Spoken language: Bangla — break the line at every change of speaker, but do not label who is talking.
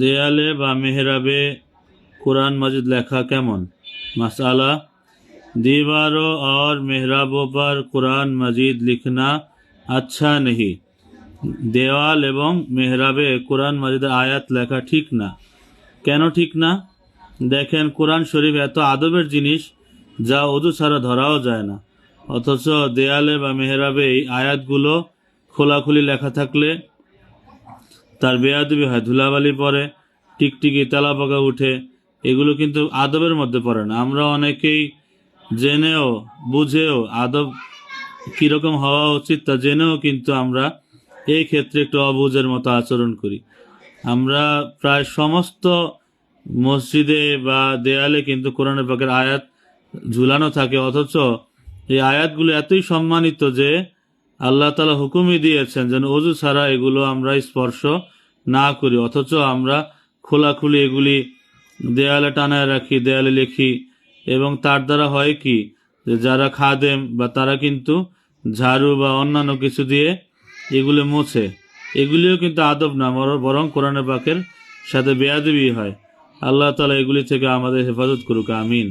দেয়ালে বা মেহরাবে कुरान मजिद लेखा केमन। मसाला, दीवारों और मेहराबों पर कुरान मजीद लिखना अच्छा नहीं। देवाल एवं मेहराबे कुरान मजिद आयात लेखा ठीक ना। केन ठीक ना? देखें कुरान शरीफ एत आदबेर जिनिस जा उदू छाड़ा धराओ जाए ना, अथच देयाले बा मेहराबे आयातगुलो खोलाखुली लेखा थाकले तार बेयादबी হয়, ধুলাবালি পড়ে, টিকটিকি তেলাপোকা উঠে, এগুলো কিন্তু আদবের মধ্যে পড়ে না। আমরা অনেকেই জেনেও বুঝেও আদব কীরকম হওয়া উচিত তা জেনেও কিন্তু আমরা এই ক্ষেত্রে একটু অবুঝের মতো আচরণ করি। আমরা প্রায় সমস্ত মসজিদে বা দেয়ালে কিন্তু কোরআনের পাকের আয়াত ঝুলানো থাকে, অথচ এই আয়াতগুলো এতই সম্মানিত যে আল্লাহ তাআলা হুকুমই দিয়েছেন যেন ওযু ছাড়া এগুলো আমরা স্পর্শ না করি, অথচ আমরা খোলাখুলি এগুলি দেয়ালে টানায় রাখি, দেয়ালে লিখি। এবং তার দ্বারা হয় কি, যে যারা খাদেম বা তারা কিন্তু ঝাড়ু বা অন্যান্য কিছু দিয়ে এগুলো মোছে, এগুলিও কিন্তু আদব না, বরং কোরআনের পাকের সাথে বেয়াদবি হয়। আল্লাহ তাআলা এগুলি থেকে আমাদের হেফাজত করুক, আমিন।